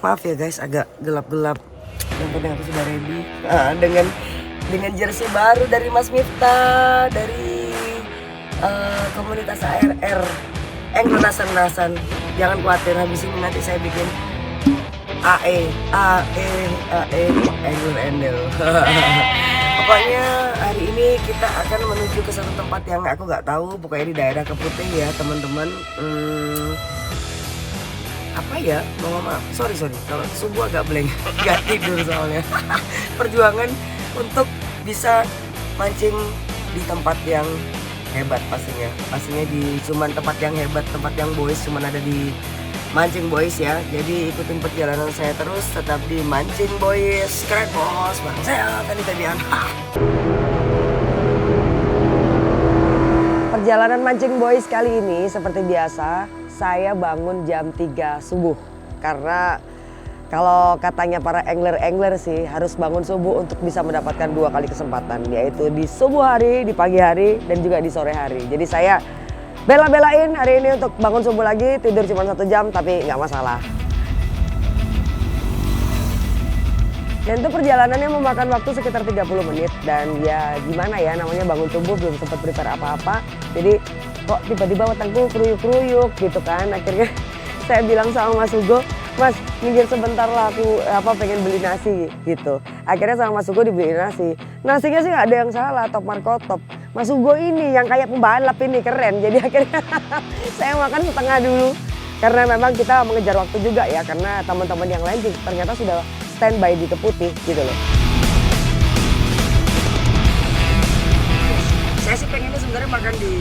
Maaf ya guys, agak gelap-gelap. Yang penting aku sudah ready. Dengan jersey baru dari Mas Miftah, dari komunitas ARR. Nasan. Jangan khawatir, habis ini nanti saya bikin AE Angler Endel. Pokoknya hari ini kita akan menuju ke satu tempat yang aku nggak tahu, pokoknya di daerah Keputih ya teman-teman. Apa ya, maaf, sorry kalau subuh agak blank, nggak tidur soalnya. Perjuangan untuk bisa mancing di tempat yang hebat pastinya di cuman tempat yang hebat, tempat yang boys cuman ada di Mancing Boys ya. Jadi ikutin perjalanan saya terus, tetap di Mancing Boys. Keren bos, bareng saya tadi-tadian. Perjalanan Mancing Boys kali ini seperti biasa, saya bangun jam 3 subuh. Karena kalau katanya para angler sih harus bangun subuh untuk bisa mendapatkan 2 kali kesempatan. Yaitu di subuh hari, di pagi hari, dan juga di sore hari. Jadi saya bela-belain hari ini untuk bangun subuh lagi, tidur cuma 1 jam tapi nggak masalah. Dan itu perjalanannya memakan waktu sekitar 30 menit. Dan ya gimana ya, namanya bangun subuh belum sempat prepare apa-apa. Jadi kok tiba-tiba otakku keruyuk-keruyuk gitu kan. Akhirnya saya bilang sama Mas Hugo, Mas minggir sebentar lah, aku pengen beli nasi gitu. Akhirnya sama Mas Hugo dibeliin nasi. Nasinya sih nggak ada yang salah, top markotop. Mas Hugo ini yang kayak pembalap ini keren. Jadi akhirnya saya makan setengah dulu. Karena memang kita mengejar waktu juga ya. Karena teman-teman yang lain ternyata sudah standby di Keputih gitu loh. Saya sih pengennya sebenarnya makan di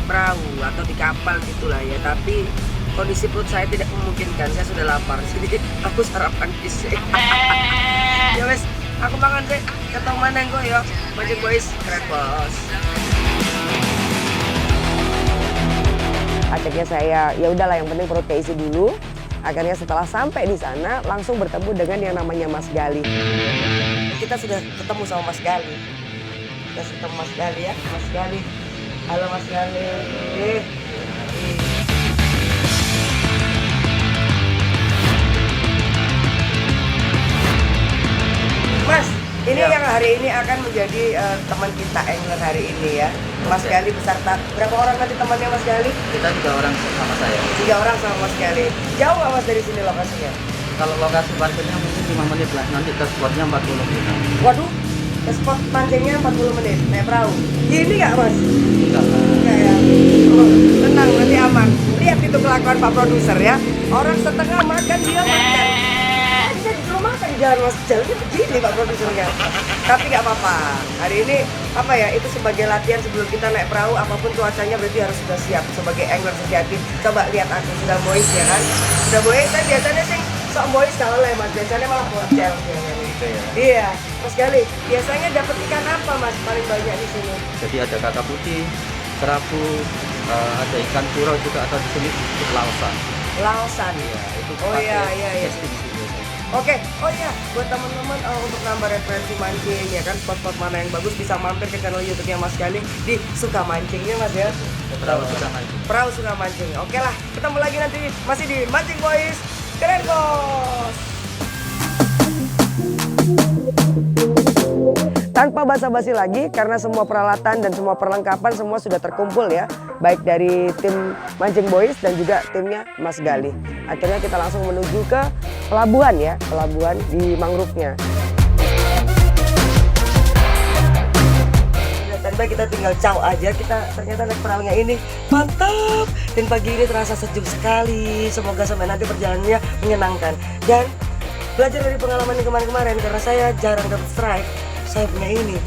perahu atau di kapal gitulah ya. Tapi kondisi perut saya tidak memungkinkan. Saya sudah lapar. Jadi aku sarapan di sini. Ya wes, aku makan sih. Ketemu mana gue ya. Mancing Boys, keren bos. Akhirnya saya ya udahlah, yang penting perut keisi dulu. Akhirnya setelah sampai di sana langsung bertemu dengan yang namanya Mas Gali. Kita sudah ketemu sama Mas Gali. Kita ketemu Mas Gali ya, Mas Gali. Halo Mas Gali. Mas, ini yang hari ini akan menjadi teman kita angler hari ini ya. Mas Gali beserta berapa orang nanti temannya Mas Gali? Kita 3 orang sama saya. 3 orang sama Mas Gali. Jauh nggak Mas dari sini lokasinya? Kalau lokasi parkirnya mungkin 5 menit lah, nanti ke spotnya 40 menit. Waduh, ke spot mancingnya 40 menit, naik perahu. Gini nggak Mas? Enggak. Enggak ya? Oh, tenang, nanti aman. Lihat itu kelakuan Pak Produser ya. Orang setengah makan, dia makan. Saya belum makan, jalan Mas, jalannya begini Pak Produsernya. Tapi nggak apa-apa. Hari ini apa ya, itu sebagai latihan sebelum kita naik perahu, apapun cuacanya berarti harus sudah siap sebagai angler sejati. Coba lihat aku sudah boys ya kan. Sudah boys, saya biasanya sih sok boys kalau lah Mas, biasanya malah bocel Gitu ya. Iya, Mas Gali, biasanya dapat ikan apa Mas paling banyak di sini? Jadi ada kakak putih, kerapu, ada ikan purau juga, atau di sini disebut lausan. Lausan. Ya, itu Oh iya. casting di sini. Oke, oh iya, buat teman-teman untuk nambah referensi mancing ya kan, spot-spot mana yang bagus bisa mampir ke channel YouTube-nya Mas Gali di Suka Mancingnya Mas ya. Perahu sudah mancing. Perahu Suka Mancing. Oke lah, ketemu lagi nanti masih di Mancing Boys. Keren bos. Tanpa basa-basi lagi, karena semua peralatan dan semua perlengkapan semua sudah terkumpul ya. Baik dari tim Mancing Boys dan juga timnya Mas Gali. Akhirnya kita langsung menuju ke pelabuhan ya, pelabuhan di mangrove-nya. Tanpa kita tinggal caw aja, kita ternyata naik perahunya ini mantap. Dan pagi ini terasa sejuk sekali. Semoga sampai nanti perjalanannya menyenangkan. Dan belajar dari pengalaman yang kemarin-kemarin, karena saya jarang dapat strike, saya punya ini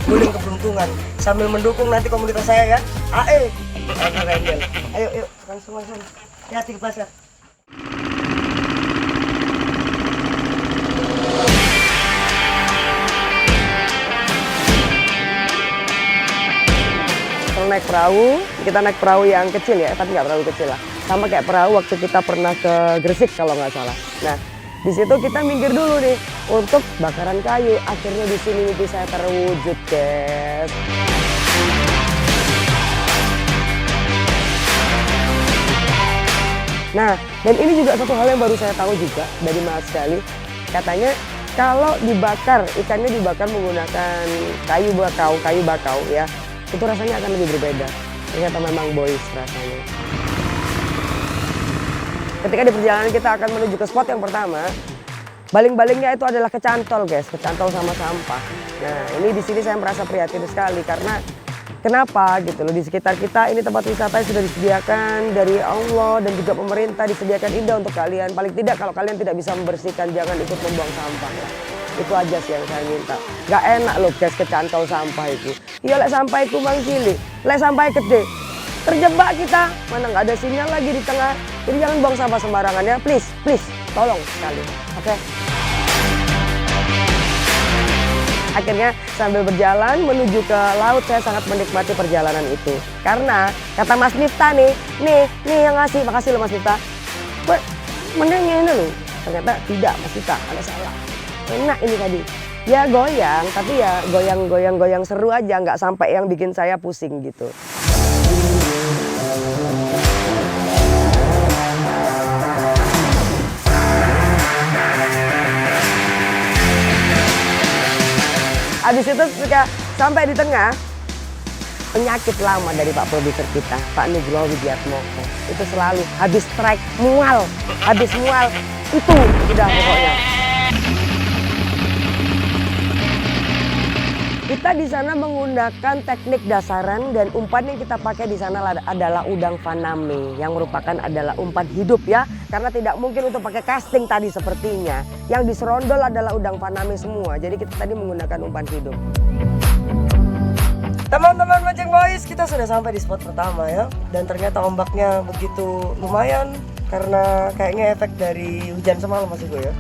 guling keberuntungan sambil mendukung nanti komunitas saya ya. AE Angler. Ayo langsung hati ke pasar. Kalau naik perahu, kita naik perahu yang kecil ya, tapi nggak terlalu kecil lah. Sama kayak perahu waktu kita pernah ke Gresik kalau nggak salah. Nah, di situ kita minggir dulu nih untuk bakaran kayu. Akhirnya di sini mimpi saya terwujud, guys. Nah, dan ini juga satu hal yang baru saya tahu juga dari Mas sekali. Katanya kalau dibakar, ikannya dibakar menggunakan kayu bakau ya, itu rasanya akan lebih berbeda. Ternyata memang boys rasanya. Ketika di perjalanan kita akan menuju ke spot yang pertama, baling-balingnya itu adalah kecantol guys, kecantol sama sampah. Nah, ini di sini saya merasa prihatin sekali karena kenapa gitu loh, di sekitar kita ini tempat wisata yang sudah disediakan dari Allah dan juga pemerintah, disediakan indah untuk kalian. Paling tidak kalau kalian tidak bisa membersihkan, jangan ikut membuang sampah lah. Itu aja sih yang saya minta. Gak enak loh guys kecantol sampah itu. Iya lek sampah itu bang cilik, lek sampah gede. Terjebak kita, mana nggak ada sinyal lagi di tengah. Jadi jangan buang sampah sembarangan ya, please, tolong sekali. Oke. Akhirnya sambil berjalan menuju ke laut saya sangat menikmati perjalanan itu. Karena kata Mas Miftah nih yang ngasih, makasih loh Mas Miftah. Mending ini loh. Ternyata tidak Mas Miftah, ada salah. Enak ini tadi. Ya goyang, tapi ya goyang seru aja, nggak sampai yang bikin saya pusing gitu. Habis itu ketika sampai di tengah, penyakit lama dari Pak Produser kita, Pak Nugroho Widiatmoko. Itu selalu habis strike, mual. Itu udah pokoknya. Kita di sana menggunakan teknik dasaran dan umpan yang kita pakai di sana adalah udang faname yang merupakan adalah umpan hidup ya. Karena tidak mungkin untuk pakai casting tadi sepertinya. Yang diserondol adalah udang faname semua. Jadi kita tadi menggunakan umpan hidup. Teman-teman mancing boys, kita sudah sampai di spot pertama ya. Dan ternyata ombaknya begitu lumayan karena kayaknya efek dari hujan semalam Mas Igo ya.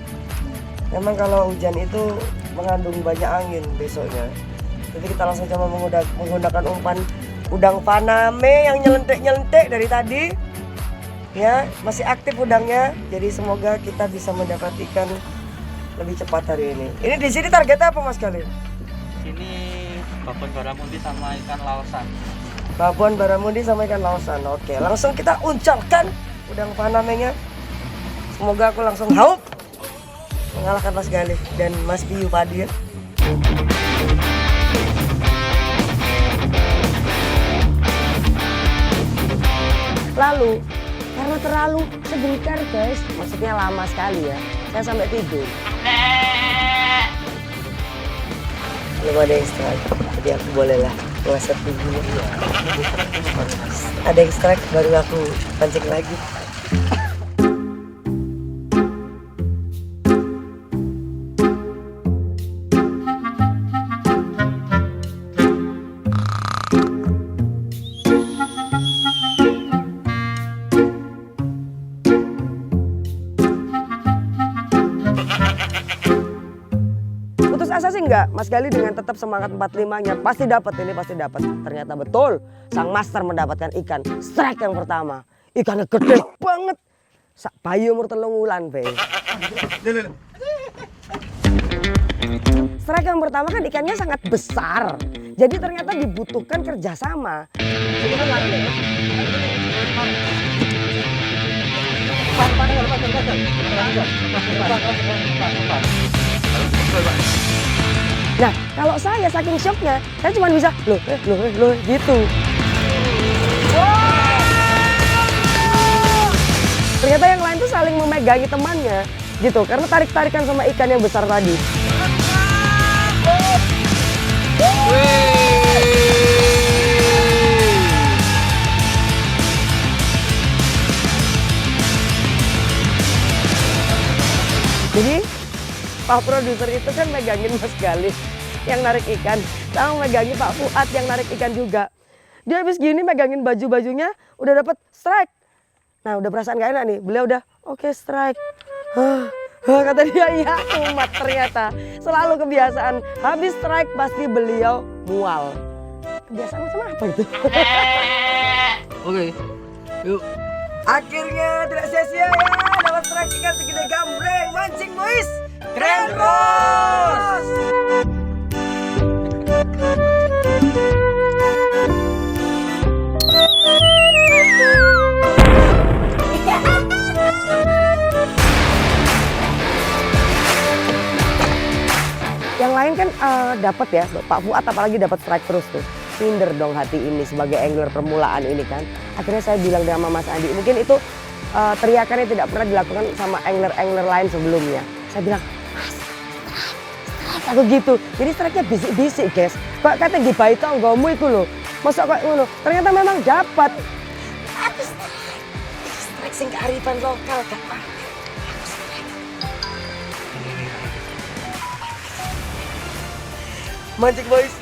Memang kalau hujan itu mengandung banyak angin besoknya. Jadi kita langsung coba menggunakan umpan udang faname yang nyelentik dari tadi. Ya, masih aktif udangnya. Jadi semoga kita bisa mendapat ikan lebih cepat hari ini. Ini di sini targetnya apa Mas kalian? Sini babon baramundi sama ikan laosan. Babon baramundi sama ikan laosan. Oke, langsung kita uncalkan udang fanamenya. Semoga aku langsung haup mengalahkan Mas Galih dan Mas Piyu Padi ya. Lalu karena terlalu sebentar guys, maksudnya lama sekali ya, saya sampai tidur. Belum ada yang strike, jadi aku bolehlah ngeset dulu. Ada yang strike baru aku pancing lagi. Asa sih enggak, Mas Gali dengan tetap semangat 45-nya pasti dapat. Ternyata betul, sang master mendapatkan ikan strike yang pertama. Ikannya gede banget. Sak bayi umur 3 wulan, Be. Strike yang pertama kan ikannya sangat besar. Jadi ternyata dibutuhkan kerjasama. Nah, kalau saya saking shocknya, saya cuma bisa loh gitu. Ternyata yang lain tuh saling memegangi temannya gitu, karena tarik-tarikan sama ikan yang besar tadi. Jadi Pak Produser itu kan megangin Mas Galih yang narik ikan, sama megangin Pak Fuad yang narik ikan juga. Dia habis gini megangin baju-bajunya, udah dapat strike. Nah udah perasaan gak enak nih, beliau udah oke, strike. Kata dia iya umat, ternyata selalu kebiasaan habis strike pasti beliau mual. Kebiasaan macam apa itu? Oke, yuk. Akhirnya tidak sia-sia ya, dapat strike ikan segede gambreng, mancing boys. Keren terus. lain kan dapat ya, Pak Fuad apalagi dapat strike terus tuh. Minder dong hati ini sebagai angler permulaan ini kan. Akhirnya saya bilang sama Mas Andi, mungkin itu teriakannya tidak pernah dilakukan sama angler-angler lain sebelumnya. Saya bilang, Mas, strike, aku gitu. Jadi strike-nya bisik-bisik guys. Kok kata gibai tonggomu itu loh. Masa kok ngono? Ternyata memang dapat. Aku strike sing kearifan lokal gak apa. Mancing boys,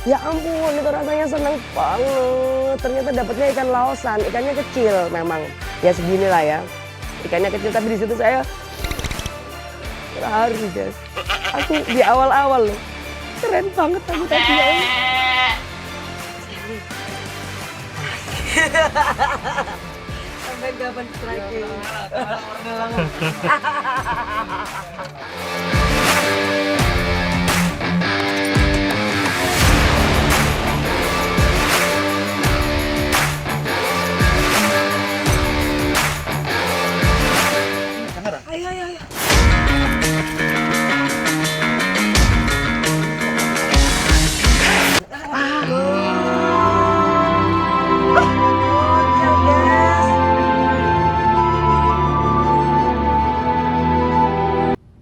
ya ampun itu rasanya seneng banget. Ternyata dapatnya ikan laosan, ikannya kecil memang. Ya seginilah ya, ikannya kecil tapi di situ saya terharu guys. Aku di awal-awal loh, keren banget aku tadi ya. Sampai kapan striking? Ayo, ayo, ayo.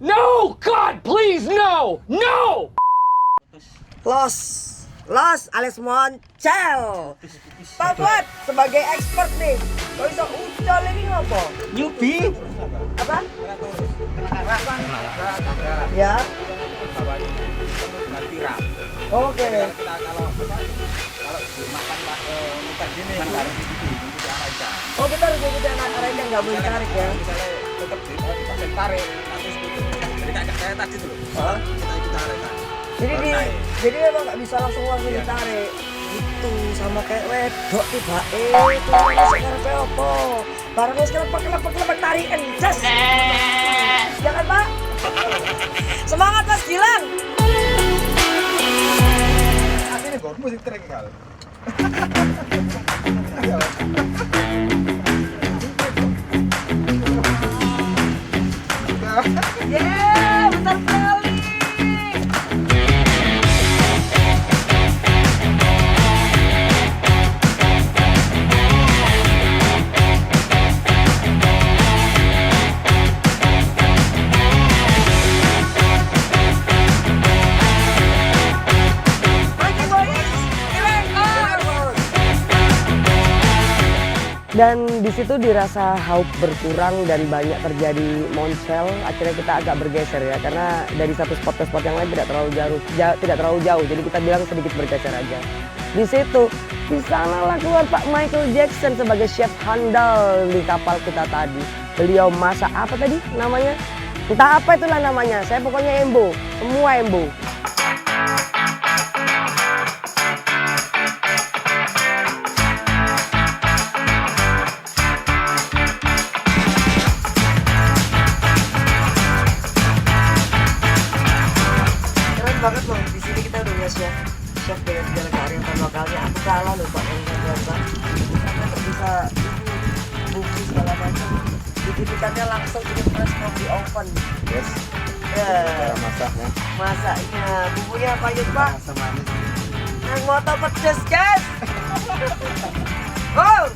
No! God, please, no! No! Los alias Moncel. Pak Fuad sebagai expert nih, kok bisa ucol ini ngopo? Newbie. Apa? Ya. Oke. Oh kita harus ikuti anak arahnya nggak boleh tarik ya? Tetap tarik. Jadi kayak saya tadi dulu. Kita ikut tarik. Jadi memang nggak bisa langsung ditarik. Itu sama kayak wedok tiba itu sekarang kayak apa? Barang sekarang pakai tarikan, jas. Jangan Pak. Semangat Mas Gilang. Ini baru musik terenggal. Yeah, besar sekali. Dan di situ dirasa haup berkurang dan banyak terjadi moncel. Akhirnya kita agak bergeser ya, karena dari satu spot ke spot yang lain tidak terlalu jauh. Jadi kita bilang sedikit bergeser aja. Di situ, di sanalah keluar Pak Michael Jackson sebagai chef handal di kapal kita tadi. Beliau masak apa tadi namanya? Entah apa itulah namanya. Saya pokoknya embo, semua embo. Banget loh, di sini kita udah punya chef dengan segala kearifan lokalnya. Aku kalah loh Pak yang biasa. Karena bisa bumbu segala macam. Dikipikannya langsung fresh from the oven. Yes. Ya. Cara masaknya. Masaknya, bumbunya apa aja Pak? Sama manis. Yang moto pedes guys. Wow.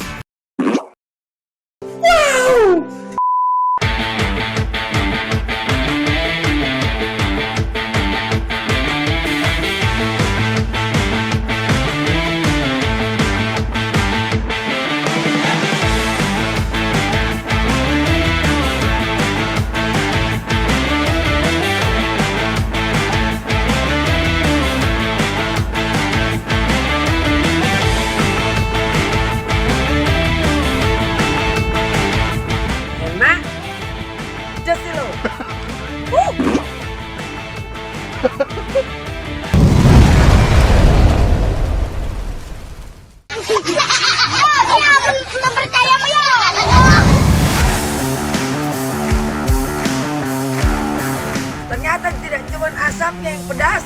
Ternyata tidak cuma asapnya yang pedas,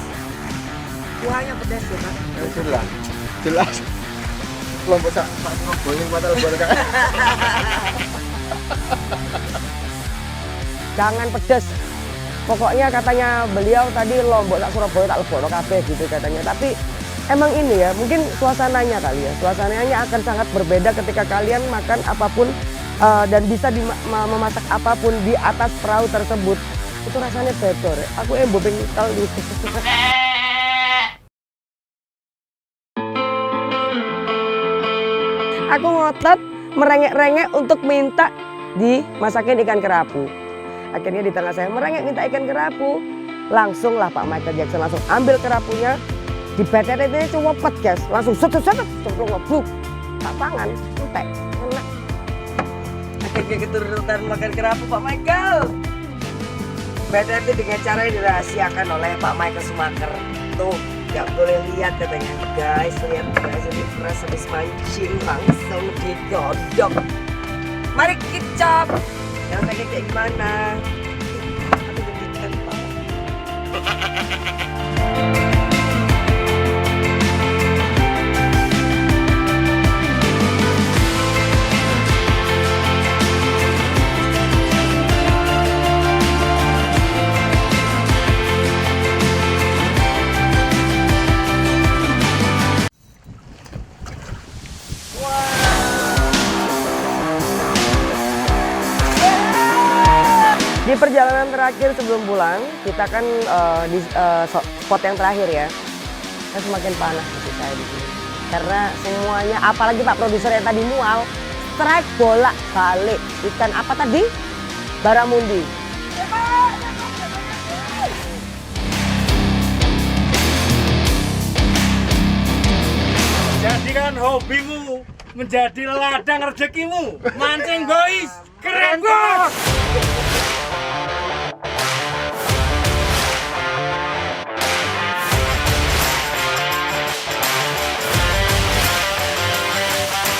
kuahnya pedas ya Pak. Jelas. Kelompok sak boleh batal boleh kan. Jangan pedas, Pokoknya katanya beliau tadi Lombok tak Surabaya tak lebokno kabeh gitu katanya. Tapi emang ini ya, mungkin suasananya kali ya. Suasananya akan sangat berbeda ketika kalian makan apapun dan bisa memasak apapun di atas perahu tersebut. Itu rasanya beda. Aku bopeng kali. Aku ngotot merengek-rengek untuk minta dimasakin ikan kerapu. Akhirnya di tengah saya merengek minta ikan kerapu, langsung lah Pak Michael Jackson langsung ambil kerapunya, dibetet-betet itu wepet guys, langsung set-set cemplung ngebuk, tak pangan, entek, enak. Akhirnya keturutan makan kerapu Pak Michael. Betet itu dengan cara yang dirahasiakan oleh Pak Michael Schumacher. Tuh, nggak boleh lihat katanya, guys, lihat guys, ini fresh habis mancing langsung digodok. Mari kicap. Yang sakit kayak gimana? Aku deg-degan Pak. Di perjalanan terakhir sebelum pulang, kita kan di spot yang terakhir ya. Saya semakin panas hati saya di sini. Karena semuanya, apalagi Pak produser yang tadi mual, strike bolak balik. Ikan apa tadi? Baramundi. Jadikan hobimu menjadi ladang rezekimu. Mancing boys, keren bos.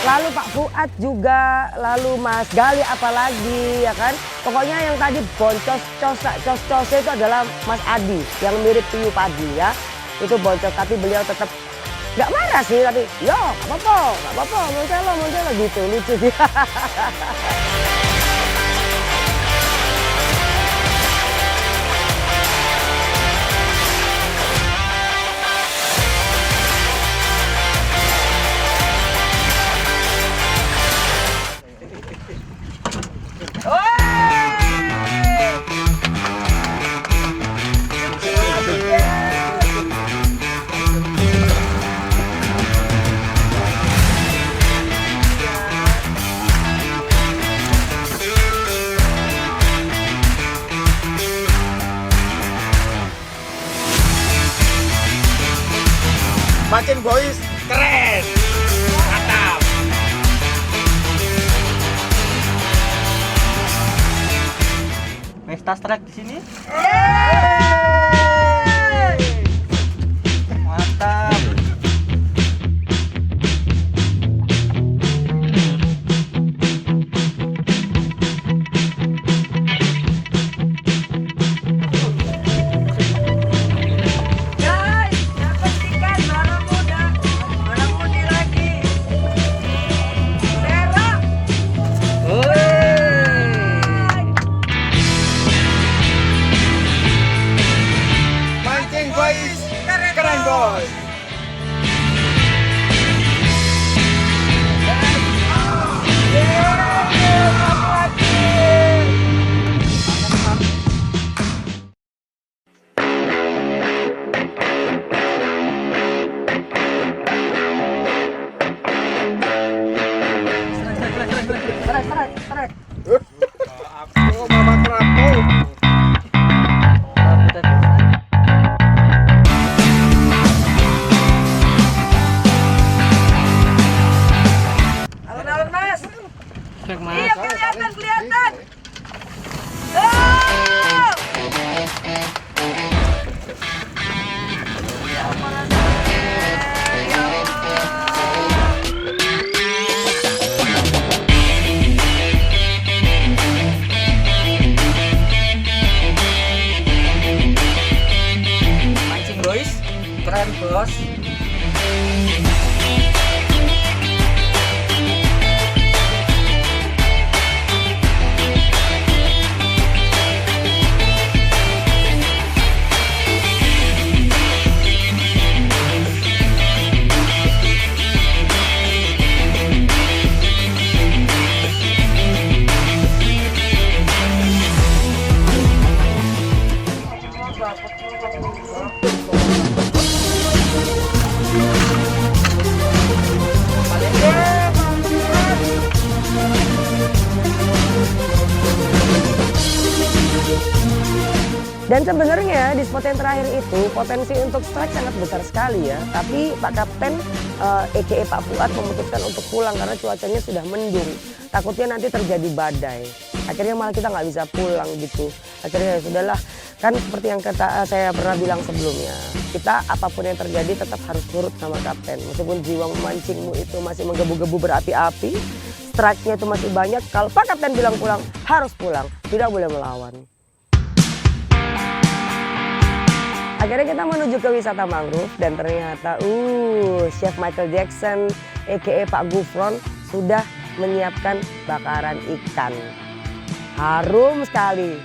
Lalu Pak Fuad juga, lalu Mas Gali apalagi ya kan. Pokoknya yang tadi boncos cos itu adalah Mas Adi yang mirip Piyu Padi ya. Itu boncos tapi beliau tetap nggak marah sih, tapi yo nggak apa-apa, moncelo gitu, lucu sih. Mancing boys keren. Mantap. Pesta strike di sini. Mantap. Mancing boys keren boys. Oh, mama kerapu. Alun-alun Mas. Mas. Iya kelihatan. Mancing boys, keren bos. Dan sebenarnya di spot yang terakhir itu potensi untuk strike sangat besar sekali ya. Tapi Pak Kapten EKE Pak Fuad memutuskan untuk pulang karena cuacanya sudah mendung. Takutnya nanti terjadi badai. Akhirnya malah kita nggak bisa pulang gitu. Akhirnya ya sudahlah, kan seperti yang saya pernah bilang sebelumnya. Kita apapun yang terjadi tetap harus nurut sama kapten. Meskipun jiwa memancingmu itu masih menggebu-gebu berapi-api, strike-nya itu masih banyak. Kalau Pak Kapten bilang pulang, harus pulang. Tidak boleh melawan. Akhirnya kita menuju ke wisata mangrove dan ternyata Chef Michael Jackson EKE Pak Gufron sudah menyiapkan bakaran ikan. Harum sekali.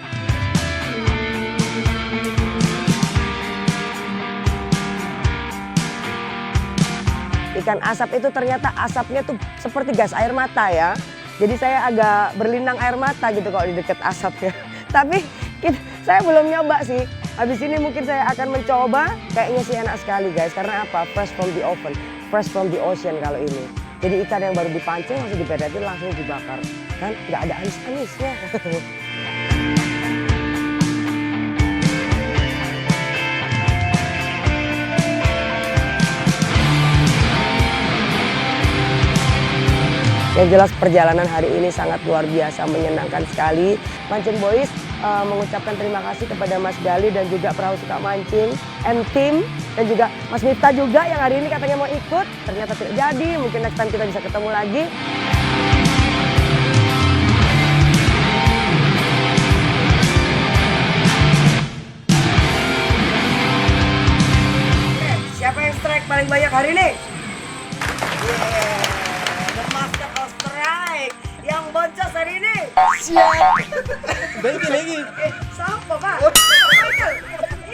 Ikan asap itu ternyata asapnya tuh seperti gas air mata ya. Jadi saya agak berlinang air mata gitu kalau di dekat asapnya. Tapi saya belum nyoba sih. Habis ini mungkin saya akan mencoba. Kayaknya sih enak sekali guys. Karena apa? Fresh from the oven, fresh from the ocean kalau ini. Jadi ikan yang baru dipancing langsung diperetin langsung dibakar. Kan nggak ada anis-anisnya. Yang jelas perjalanan hari ini sangat luar biasa, menyenangkan sekali. Mancing Boys mengucapkan terima kasih kepada Mas Gali dan juga Perahu Suka Mancing, M-Team, dan juga Mas Miftah juga yang hari ini katanya mau ikut. Ternyata tidak jadi, mungkin next time kita bisa ketemu lagi. Oke, siapa yang strike paling banyak hari ini? The Master of Strike yang boncos hari ini. Siap. Lagi. Siapa Pak? Michael.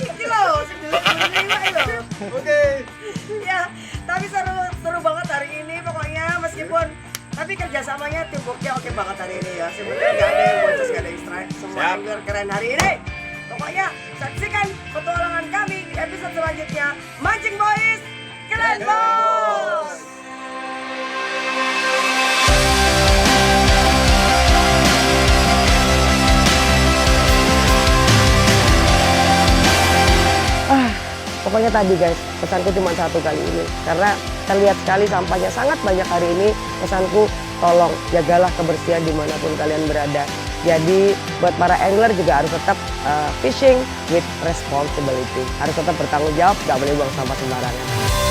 Iki loh, 95 itu. Oke. Ya, tapi seru banget hari ini pokoknya meskipun tapi kerjasamanya teamworknya oke banget hari ini ya. Sebenarnya nggak ada yang boncos, nggak ada yang strike. Semua angler keren hari ini. Pokoknya saksikan petualangan kami di episode selanjutnya. Mancing Boys, keren bos. Pokoknya tadi guys, pesanku cuma satu kali ini. Karena terlihat sekali sampahnya sangat banyak hari ini. Pesanku, tolong jagalah kebersihan dimanapun kalian berada. Jadi buat para angler juga harus tetap fishing with responsibility. Harus tetap bertanggung jawab, gak boleh buang sampah sembarangan.